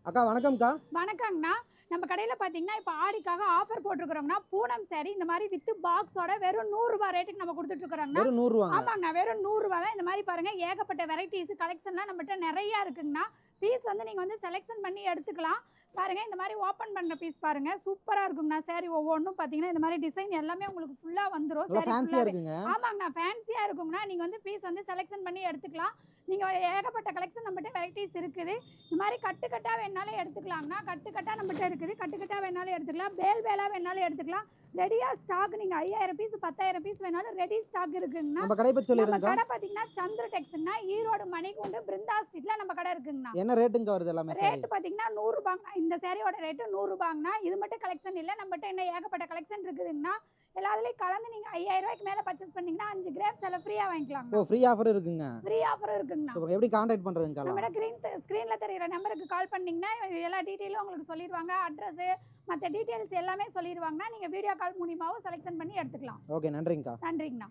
அக்கா வணக்கம்க்கா. வணக்கங்கண்ணா. நம்ம கடையில் பார்த்தீங்கன்னா இப்போ ஆடிக்காக ஆஃபர் போட்டிருக்கிறோங்கண்ணா. பூனம் சாரி இந்த மாதிரி வித் பாக்ஸோட வெறும் ரூ. 100 ரேட்டுக்கு நம்ம கொடுத்துட்ருக்குறோங்கண்ணா. வெறும் ரூ. 100 ஆமாங்கண்ணா, வெறும் ரூ. 100 தான். இந்த மாதிரி பாருங்கள், ஏகப்பட்ட வெரைட்டிஸ் கலெக்ஷன்லாம் நம்மகிட்ட நிறையா இருக்குங்கண்ணா. பீஸ் வந்து நீங்கள் வந்து செலெக்ஷன் பண்ணி எடுத்துக்கலாம். பாருங்கள், இந்த மாதிரி ஓப்பன் பண்ணுற பீஸ் பாருங்கள், சூப்பராக இருக்குங்கண்ணா. சாரி ஒவ்வொன்றும் பார்த்தீங்கன்னா இந்த மாதிரி டிசைன் எல்லாமே உங்களுக்கு ஃபுல்லாக வந்துடும். நல்லா ஃபேன்சியா இருக்குங்க. ஆமாங்கண்ணா, ஃபேன்சியாக இருக்குங்கண்ணா. நீங்கள் வந்து பீஸ் வந்து செலெக்ஷன் பண்ணி எடுத்துக்கலாம். நீங்கள் ஏகப்பட்ட கலெக்ஷன் நம்மகிட்ட வெரைட்டிஸ் இருக்குது. இந்த மாதிரி கட்டுக்கட்டாக வேணாலும் எடுத்துக்கலாங்கண்ணா. கட்டுக்கட்டாக நம்மகிட்ட இருக்குது. கட்டுக்கட்டாக வேணாலும் எடுத்துக்கலாம், பேல் பேலாக வேணாலும் எடுத்துக்கலாம். ரெடியாக ஸ்டாக் நீங்கள் 5000 பீஸ் 10,000 பீஸ் வேணாலும் ரெடி ஸ்டாக் இருக்குங்கண்ணா. நம்ம கடை பத்தி நம்ம சொல்லிடுங்க. கடை பார்த்தீங்கன்னா சந்திர டெக்ஸ்னா ஈரோடு மணிக்கூண்டு பிருந்தா ஸ்ட்ரீட்ல நம்ம கடை இருக்குங்கண்ணா. என்ன ரேட்டுங்க வருது எல்லாமே? ரேட் பார்த்தீங்கன்னா ரூ. 100. இந்த சாரியோட ரேட்டு ரூ. 100. இது மட்டும் கலெக்ஷன் இல்லை, நம்மகிட்ட இன்னும் ஏகப்பட்ட கலெக்ஷன் இருக்குதுங்கண்ணா. எல்லாத்துலேயும் கலந்து நீங்கள் 5000 மேலே பர்ச்சேஸ் பண்ணீங்கன்னா 5 கிராம்ஸ் எல்லாம் ஃப்ரீயாக வாங்கிக்கலாம். ஓ, ஃப்ரீ ஆஃபர் இருக்குங்க. ஃப்ரீ ஆஃபர் இருக்குங்கண்ணா. சூப்பர். எப்படி கான்டாக்ட் பண்ணுறதுங்க? நம்ம ஸ்க்ரீனில் தெரிகிற நம்பருக்கு கால் பண்ணிங்கன்னா எல்லா டீட்டெயிலும் உங்களுக்கு சொல்லிடுவாங்க. அட்ரஸு மற்ற டீட்டெயில்ஸ் எல்லாமே சொல்லிடுவாங்கன்னா நீங்கள் வீடியோ கால் மூலியமாகவும் செலெக்ஷன் பண்ணி எடுத்துக்கலாம். ஓகே, நன்றிங்கக்கா. நன்றிங்கண்ணா.